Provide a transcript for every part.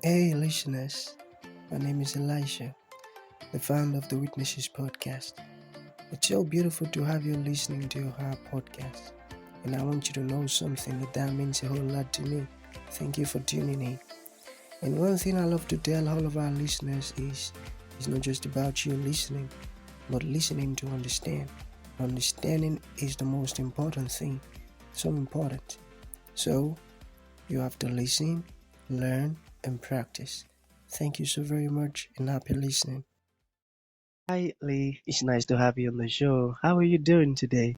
Hey listeners, my name is Elisha, the founder of the Witnesses podcast. It's so beautiful to have you listening to our podcast, and I want you to know something that means a whole lot to me. Thank you for tuning in. And one thing I love to tell all of our listeners is it's not just about you listening, but listening to understand. Understanding is the most important thing, so important. So you have to listen, learn, and practice. Thank you so very much and happy listening. Hi, Lee. It's nice to have you on the show. How are you doing today?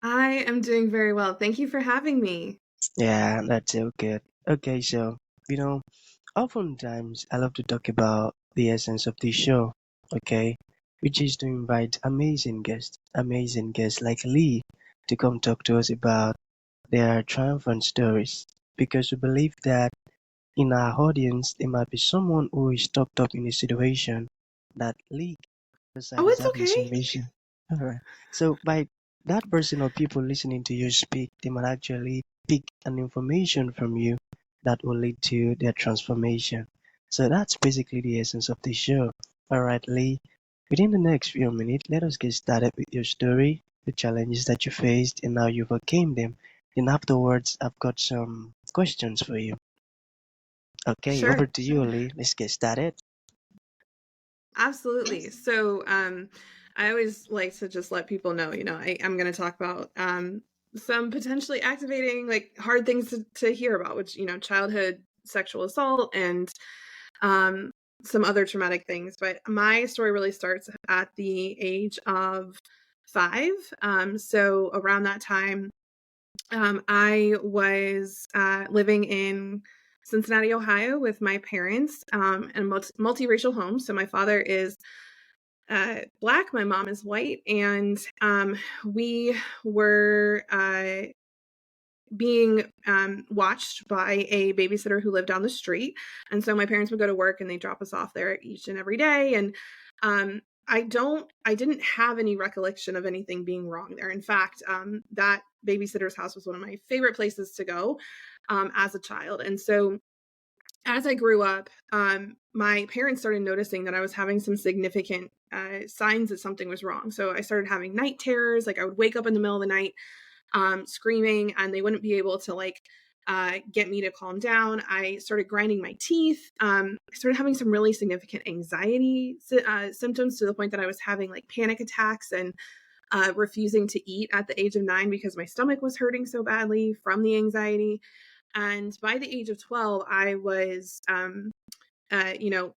I am doing very well. Thank you for having me. Yeah, that's so good. Okay, so, you know, oftentimes I love to talk about the essence of this show, okay, which is to invite amazing guests like Lee to come talk to us about their triumphant stories. Because we believe that in our audience, there might be someone who is stuck up in a situation that Lee Oh, side is it's having some okay. vision. All right. So by that person or people listening to you speak, they might actually pick an information from you that will lead to their transformation. So that's basically the essence of the show. All right, Lee. Within the next few minutes, let us get started with your story, the challenges that you faced, and how you overcame them. Then afterwards, I've got some questions for you. Okay, over Sure. to you, Lee. Let's get started. Absolutely. I always like to just let people know, I'm going to talk about some potentially activating, like hard things to hear about, which, childhood sexual assault and um, some other traumatic things. But my story really starts at the age of 5. So around that time, I was living in Cincinnati, Ohio, with my parents in a multiracial home. So my father is Black, my mom is white, and we were being watched by a babysitter who lived down the street. And so my parents would go to work and they drop us off there each and every day. And I didn't have any recollection of anything being wrong there. In fact, that babysitter's house was one of my favorite places to go as a child. And so as I grew up, my parents started noticing that I was having some significant signs that something was wrong. So I started having night terrors. Like I would wake up in the middle of the night screaming, and they wouldn't be able to get me to calm down. I started grinding my teeth. I started having some really significant anxiety symptoms, to the point that I was having like panic attacks and refusing to eat at the age of 9 because my stomach was hurting so badly from the anxiety. And by the age of 12, I was, you know,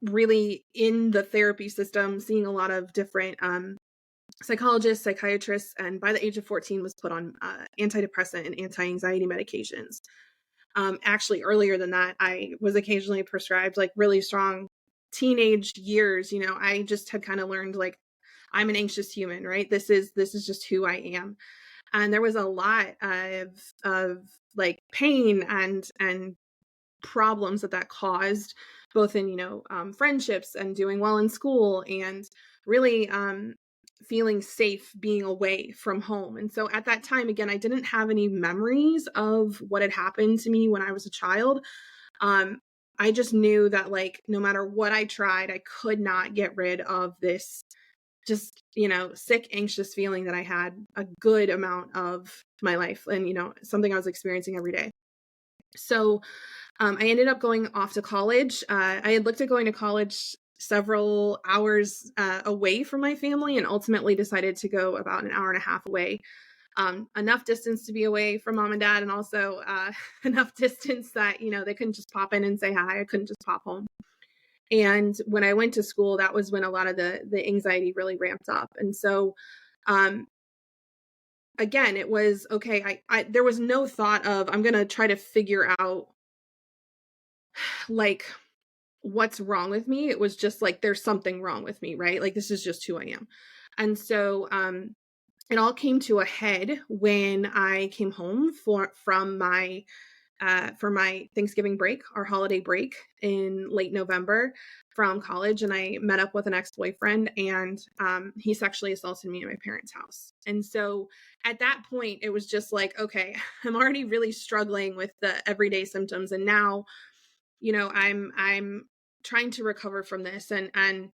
really in the therapy system, seeing a lot of different psychologists, psychiatrists, and by the age of 14 was put on antidepressant and anti-anxiety medications. Actually, earlier than that, I was occasionally prescribed like really strong teenage years. I just had kind of learned like I'm an anxious human, right? This is just who I am. And there was a lot of like pain and problems that caused, both in friendships and doing well in school, and really feeling safe being away from home. And so at that time, again, I didn't have any memories of what had happened to me when I was a child. um I just knew that like no matter what I tried, I could not get rid of this just sick, anxious feeling that I had a good amount of my life, and something I was experiencing every day. So I ended up going off to college. I had looked at going to college several hours away from my family, and ultimately decided to go about an hour and a half away. Enough distance to be away from mom and dad, and also enough distance that they couldn't just pop in and say hi. I couldn't just pop home. And when I went to school, that was when a lot of the anxiety really ramped up. And so um, again, it was okay. I there was no thought of I'm gonna try to figure out like what's wrong with me. It was just like there's something wrong with me, right? Like this is just who I am. And so it all came to a head when I came home for my Thanksgiving break, our holiday break in late November from college. And I met up with an ex-boyfriend, and he sexually assaulted me at my parents' house. And so at that point, it was just like, okay, I'm already really struggling with the everyday symptoms. And now I'm trying to recover from this, and I'm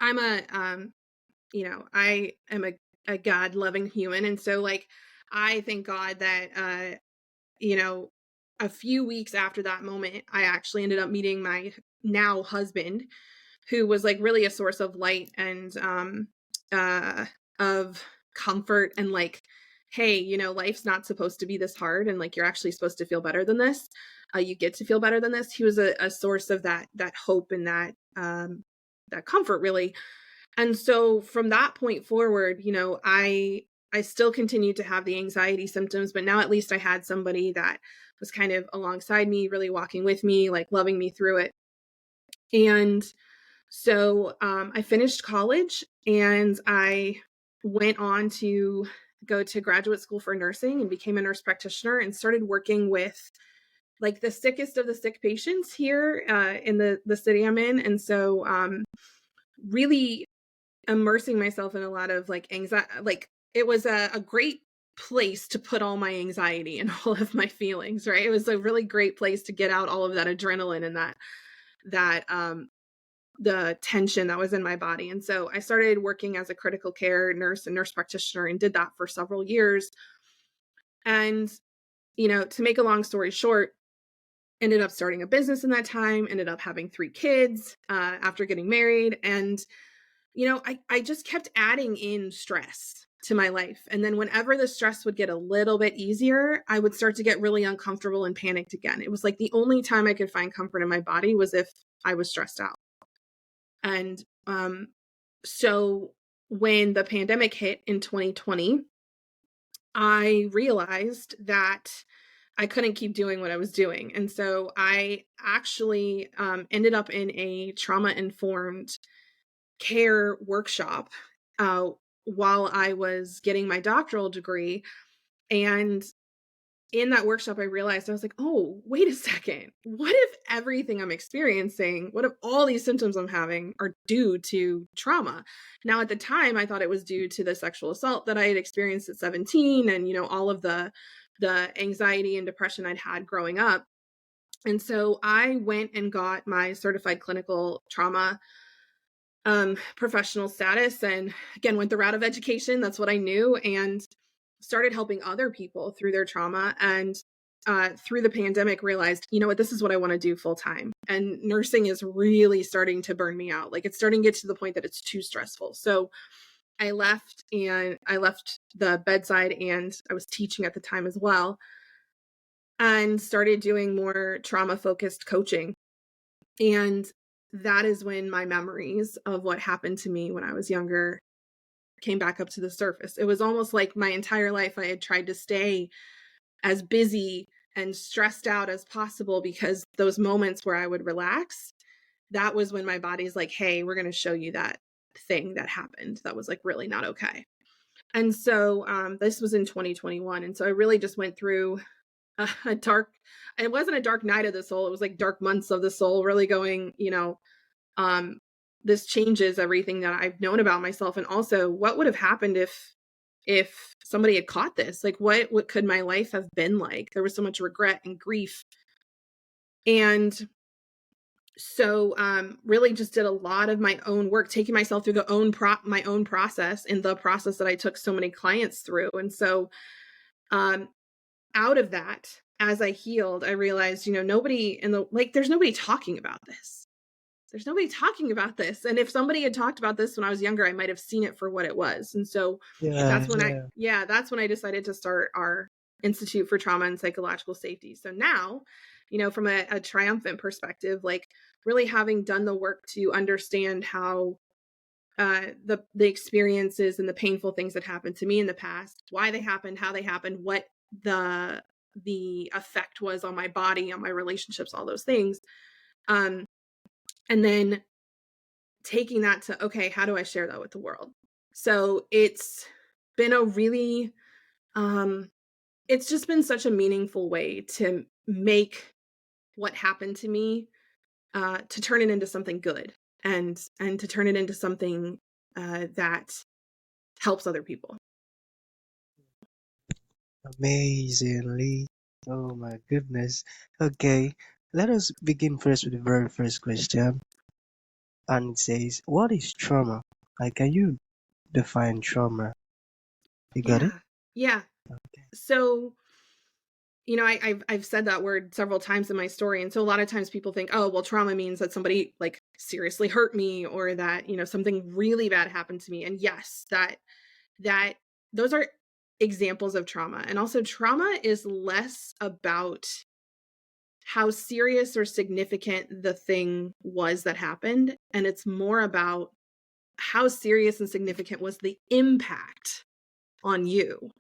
I am a God loving human. And so like, I thank God that, a few weeks after that moment, I actually ended up meeting my now husband, who was like really a source of light and, of comfort, and like, hey, life's not supposed to be this hard. And like, you're actually supposed to feel better than this. You get to feel better than this. He was a source of that hope and that comfort, really. And so from that point forward, I still continued to have the anxiety symptoms, but now at least I had somebody that was kind of alongside me, really walking with me, like loving me through it. And so I finished college, and I went on to go to graduate school for nursing and became a nurse practitioner, and started working with like the sickest of the sick patients here in the city I'm in. And so really immersing myself in a lot of like anxiety. Like, it was a great place to put all my anxiety and all of my feelings, right? It was a really great place to get out all of that adrenaline and that the tension that was in my body. And so I started working as a critical care nurse and nurse practitioner, and did that for several years. And to make a long story short, ended up starting a business in that time, ended up having 3 kids after getting married. And I just kept adding in stress to my life. And then whenever the stress would get a little bit easier, I would start to get really uncomfortable and panicked again. It was like the only time I could find comfort in my body was if I was stressed out. And so when the pandemic hit in 2020, I realized that I couldn't keep doing what I was doing. And so I actually ended up in a trauma-informed care workshop while I was getting my doctoral degree. And in that workshop, I realized, I was like, oh, wait a second. What if everything I'm experiencing, what if all these symptoms I'm having are due to trauma? Now, at the time, I thought it was due to the sexual assault that I had experienced at 17, and, all of the anxiety and depression I'd had growing up. And so I went and got my certified clinical trauma professional status, and again went the route of education. That's what I knew, and started helping other people through their trauma. And through the pandemic, realized, this is what I want to do full time. And nursing is really starting to burn me out. Like, it's starting to get to the point that it's too stressful. So I left the bedside, and I was teaching at the time as well, and started doing more trauma focused coaching. And that is when my memories of what happened to me when I was younger came back up to the surface. It was almost like my entire life I had tried to stay as busy and stressed out as possible, because those moments where I would relax, that was when my body's like, hey, we're going to show you that thing that happened that was like really not okay. And so this was in 2021. And so I really just went through a dark, it wasn't a dark night of the soul. It was like dark months of the soul, really going, this changes everything that I've known about myself. And also, what would have happened if somebody had caught this? Like, what could my life have been like? There was so much regret and grief. And so really just did a lot of my own work, taking myself through my own process, and the process that I took so many clients through. And so out of that, as I healed, I realized, there's nobody talking about this. There's nobody talking about this. And if somebody had talked about this when I was younger, I might have seen it for what it was. And so that's when I decided to start our Institute for Trauma and Psychological Safety. So now, from a triumphant perspective, like really having done the work to understand how the experiences and the painful things that happened to me in the past, why they happened, how they happened, what the effect was on my body, on my relationships, all those things. And then taking that to, okay, how do I share that with the world? So it's been a really, it's just been such a meaningful way to make what happened to me, to turn it into something good, and to turn it into something that helps other people. Amazingly. Oh my goodness. Okay. let us begin first with the very first question. And it says, what is trauma? Like, can you define trauma? You got it? Yeah. So, I've said that word several times in my story. And so a lot of times people think, oh, well, trauma means that somebody like seriously hurt me, or that, something really bad happened to me. And yes, that those are examples of trauma. And also trauma is less about how serious or significant the thing was that happened. And it's more about how serious and significant was the impact on you.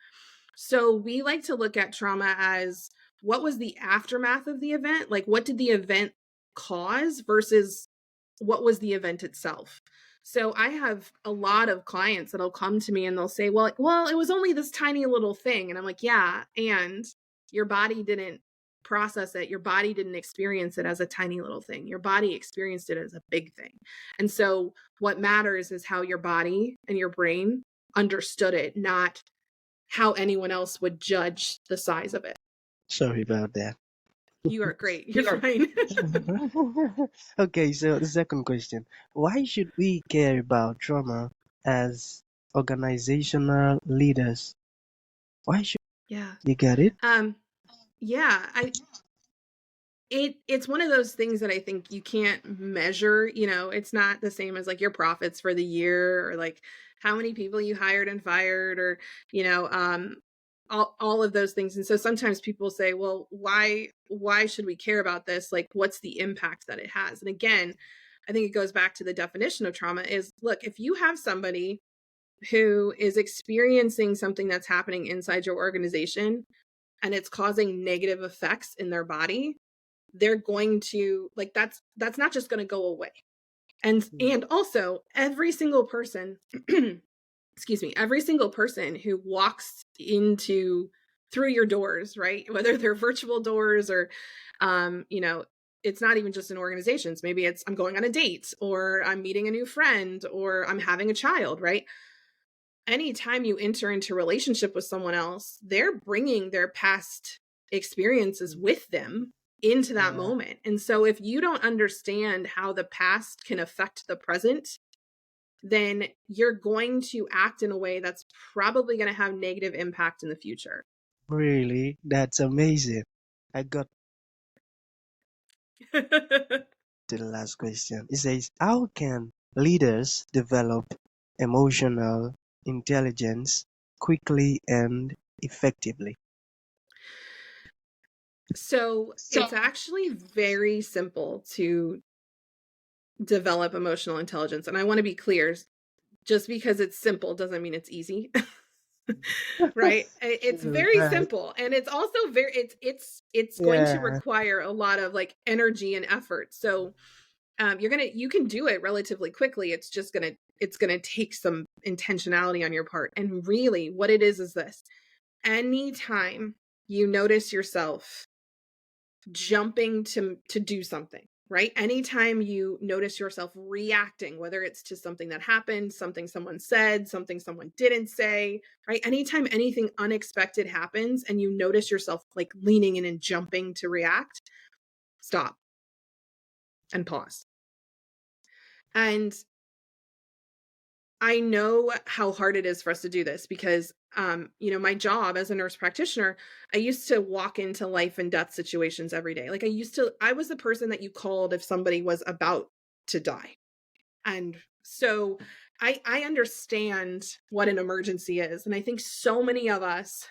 So we like to look at trauma as, what was the aftermath of the event? Like, what did the event cause versus what was the event itself? So I have a lot of clients that'll come to me and they'll say, well, it was only this tiny little thing. And I'm like, yeah, and your body didn't process it. Your body didn't experience it as a tiny little thing. Your body experienced it as a big thing. And so what matters is how your body and your brain understood it, not how anyone else would judge the size of it. Sorry about that. You are great. You're fine. Okay, so the second question. Why should we care about trauma as organizational leaders? Why should Yeah. you get it? Yeah, it's one of those things that I think you can't measure. It's not the same as like your profits for the year, or like how many people you hired and fired, or all of those things. And so sometimes people say, well, why should we care about this? Like, what's the impact that it has? And again, I think it goes back to the definition of trauma is, look, if you have somebody who is experiencing something that's happening inside your organization and it's causing negative effects in their body, they're going to, like, that's not just going to go away. And also every single person excuse me, every single person who walks through your doors, right? Whether they're virtual doors or, it's not even just in organizations. Maybe it's, I'm going on a date, or I'm meeting a new friend, or I'm having a child, right? Anytime you enter into a relationship with someone else, they're bringing their past experiences with them into that moment. And so if you don't understand how the past can affect the present, then you're going to act in a way that's probably going to have negative impact in the future. Really? That's amazing. I got to the last question. It says, how can leaders develop emotional intelligence quickly and effectively? So it's actually very simple to develop emotional intelligence. And I want to be clear, just because it's simple doesn't mean it's easy. Right? It's very Right. simple, and it's also it's going to Yeah. require a lot of like energy and effort. So you can do it relatively quickly. It's gonna take some intentionality on your part. And really what it is this: anytime you notice yourself jumping to do something, right? Anytime you notice yourself reacting, whether it's to something that happened, something someone said, something someone didn't say, right? Anytime anything unexpected happens and you notice yourself like leaning in and jumping to react, stop and pause. And I know how hard it is for us to do this because, my job as a nurse practitioner, I used to walk into life and death situations every day. Like I was the person that you called if somebody was about to die. And so I understand what an emergency is. And I think so many of us,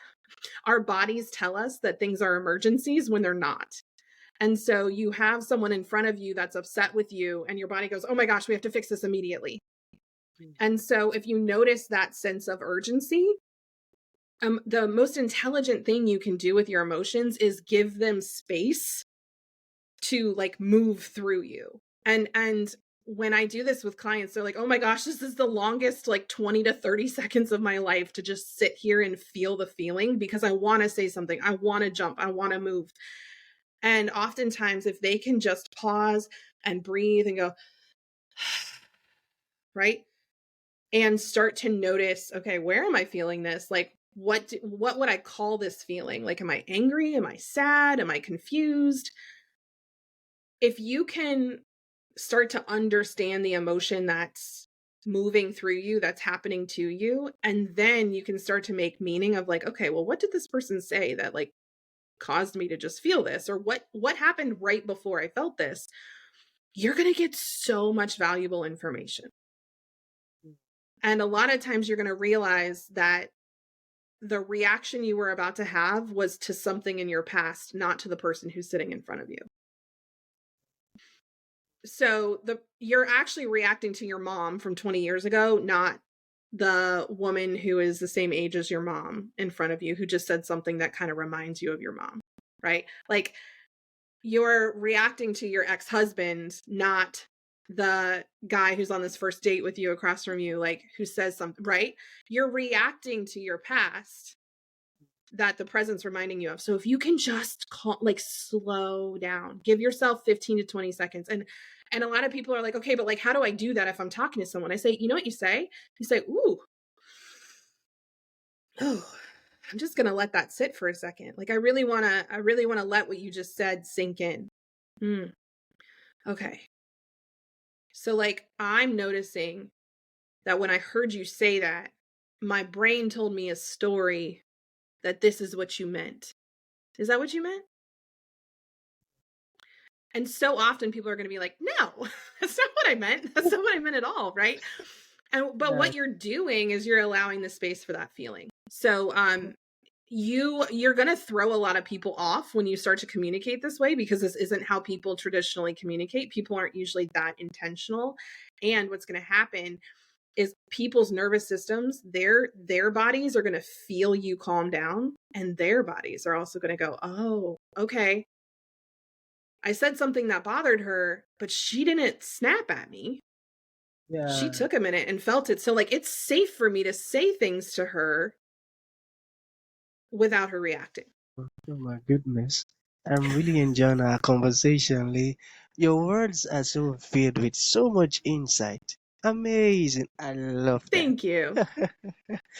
our bodies tell us that things are emergencies when they're not. And so you have someone in front of you that's upset with you, and your body goes, oh my gosh, we have to fix this immediately. And so if you notice that sense of urgency, the most intelligent thing you can do with your emotions is give them space to like move through you. And when I do this with clients, they're like, oh my gosh, this is the longest like 20 to 30 seconds of my life to just sit here and feel the feeling because I want to say something. I want to jump. I want to move. And oftentimes if they can just pause and breathe and go, right? And start to notice, okay, where am I feeling this? Like, what would I call this feeling? Like, am I angry? Am I sad? Am I confused? if you can start to understand the emotion that's moving through you, that's happening to you, and then you can start to make meaning of like, okay, well, what did this person say that like caused me to just feel this, or what happened right before I felt this? You're going to get so much valuable information. And a lot of times you're going to realize that the reaction you were about to have was to something in your past, not to the person who's sitting in front of you. So you're actually reacting to your mom from 20 years ago, not the woman who is the same age as your mom in front of you, who just said something that kind of reminds you of your mom, right? Like, you're reacting to your ex-husband, not the guy who's on this first date with you across from you, like, who says something, right? You're reacting to your past that the present's reminding you of. So if you can just slow down, give yourself 15 to 20 seconds. And a lot of people are like, okay, but like, how do I do that if I'm talking to someone? I say, you know what you say? You say, ooh, oh, I'm just going to let that sit for a second. Like, I really want to let what you just said sink in. Okay. So like, I'm noticing that when I heard you say that, my brain told me a story that this is what you meant. Is that what you meant? And so often people are going to be like, no, that's not what I meant. That's not what I meant at all. Right. But Yeah. what you're doing is you're allowing the space for that feeling. So, you're going to throw a lot of people off when you start to communicate this way, because this isn't how people traditionally communicate. People aren't usually that intentional. And what's going to happen is people's nervous systems, their bodies are going to feel you calm down, and their bodies are also going to go, oh, okay, I said something that bothered her, but she didn't snap at me. She Yeah. took a minute and felt it. So like, it's safe for me to say things to her without her reacting. Oh my goodness. I'm really enjoying our conversation, Lee. Your words are so filled with so much insight. Amazing. I love that. Thank you.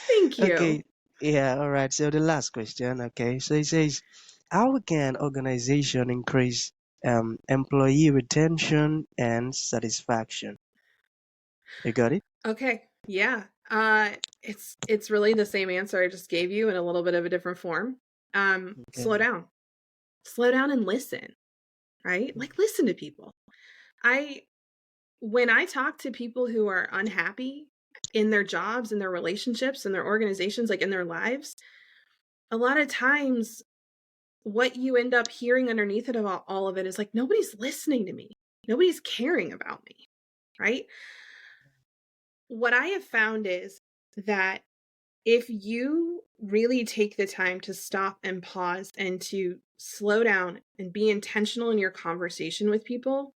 Thank you. Okay. Yeah, all right. So the last question, okay. So it says, how can organization increase employee retention and satisfaction? You got it? Okay. Yeah. It's really the same answer I just gave you in a little bit of a different form. Slow Okay. down. Slow down and listen, right? Like, listen to people. When I talk to people who are unhappy in their jobs, in their relationships, in their organizations, like in their lives, a lot of times what you end up hearing underneath it about all of it is like, nobody's listening to me. Nobody's caring about me, right? What I have found is that if you really take the time to stop and pause and to slow down and be intentional in your conversation with people,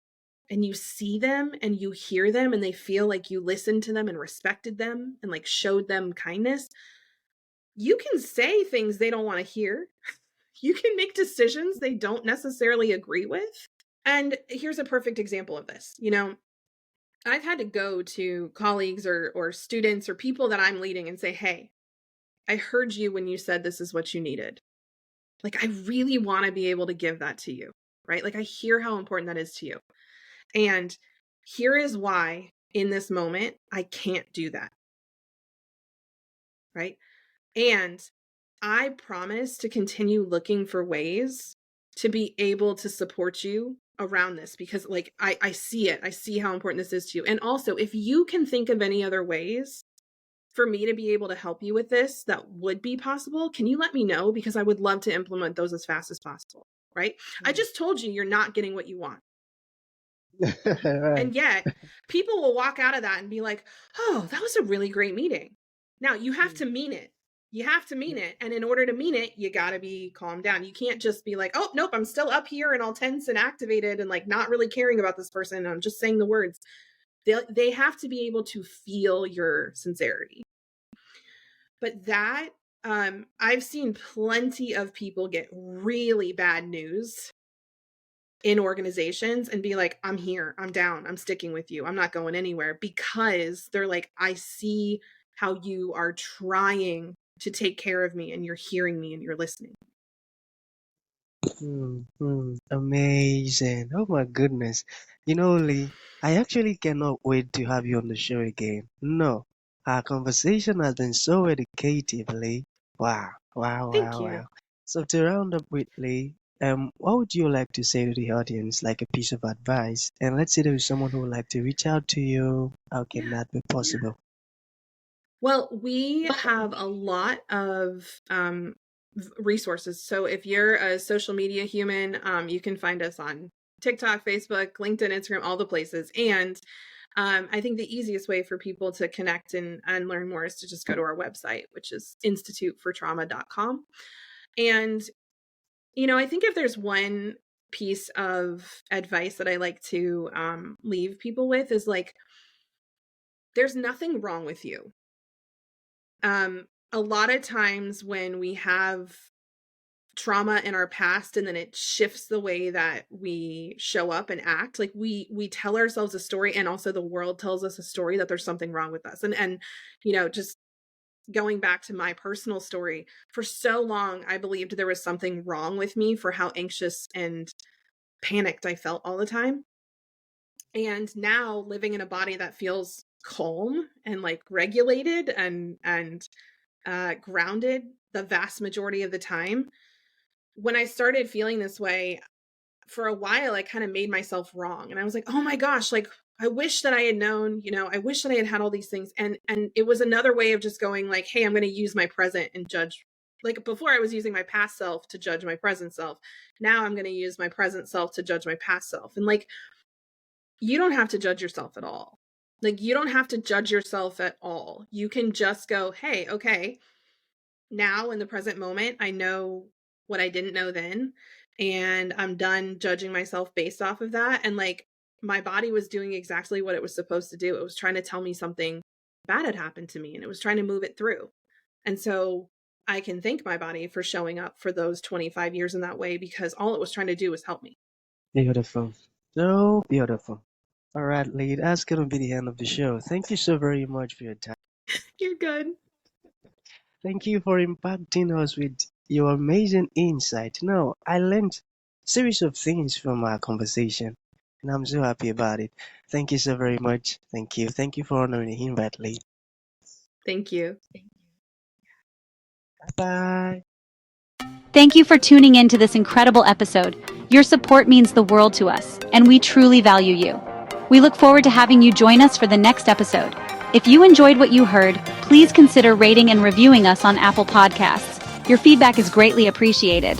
and you see them and you hear them and they feel like you listened to them and respected them and like showed them kindness, you can say things they don't want to hear. You can make decisions they don't necessarily agree with. And here's a perfect example of this. I've had to go to colleagues or students or people that I'm leading and say, hey, I heard you when you said this is what you needed. Like, I really want to be able to give that to you, right? Like, I hear how important that is to you. And here is why in this moment, I can't do that, right? And I promise to continue looking for ways to be able to support you around this, because like, I see it. I see how important this is to you. And also, if you can think of any other ways for me to be able to help you with this that would be possible, can you let me know? Because I would love to implement those as fast as possible, right? I just told you you're not getting what you want. Right. And yet people will walk out of that and be like, oh, that was a really great meeting. Now you have to mean it. You have to mean it. And in order to mean it, you got to be calmed down. You can't just be like, oh, nope, I'm still up here and all tense and activated and like not really caring about this person. I'm just saying the words. They have to be able to feel your sincerity. But that, I've seen plenty of people get really bad news in organizations and be like, I'm here, I'm down, I'm sticking with you, I'm not going anywhere, because they're like, I see how you are trying to take care of me and you're hearing me and you're listening. Amazing. Oh my goodness. You know, Lee, I actually cannot wait to have you on the show again. No, our conversation has been so educative, Lee. Wow, wow, Thank wow, you. wow. So to round up with Lee, what would you like to say to the audience, like a piece of advice? And let's say there is someone who would like to reach out to you. How can Yeah. that be possible? Well, we have a lot of resources. So if you're a social media human, you can find us on TikTok, Facebook, LinkedIn, Instagram, all the places. And I think the easiest way for people to connect and learn more is to just go to our website, which is institutefortrauma.com. And, I think if there's one piece of advice that I like to leave people with is like, there's nothing wrong with you. A lot of times when we have trauma in our past and then it shifts the way that we show up and act, like we tell ourselves a story, and also the world tells us a story that there's something wrong with us. And just going back to my personal story, for so long I believed there was something wrong with me for how anxious and panicked I felt all the time. And now living in a body that feels calm and like regulated and grounded the vast majority of the time. When I started feeling this way, for a while, I kind of made myself wrong. And I was like, oh my gosh, like, I wish that I had known, I wish that I had all these things. And it was another way of just going like, hey, I'm going to use my present and judge. Like before I was using my past self to judge my present self. Now I'm going to use my present self to judge my past self. And like, you don't have to judge yourself at all. Like, you don't have to judge yourself at all. You can just go, hey, okay, now in the present moment, I know what I didn't know then, and I'm done judging myself based off of that. And like, my body was doing exactly what it was supposed to do. It was trying to tell me something bad had happened to me, and it was trying to move it through. And so I can thank my body for showing up for those 25 years in that way, because all it was trying to do was help me. Beautiful. So beautiful. All right, Lee, that's going to be the end of the show. Thank you so very much for your time. You're good. Thank you for impacting us with your amazing insight. No, I learned a series of things from our conversation, and I'm so happy about it. Thank you so very much. Thank you. Thank you for honoring the invite, Lee. Thank you. Bye. Thank you for tuning in to this incredible episode. Your support means the world to us, and we truly value you. We look forward to having you join us for the next episode. If you enjoyed what you heard, please consider rating and reviewing us on Apple Podcasts. Your feedback is greatly appreciated.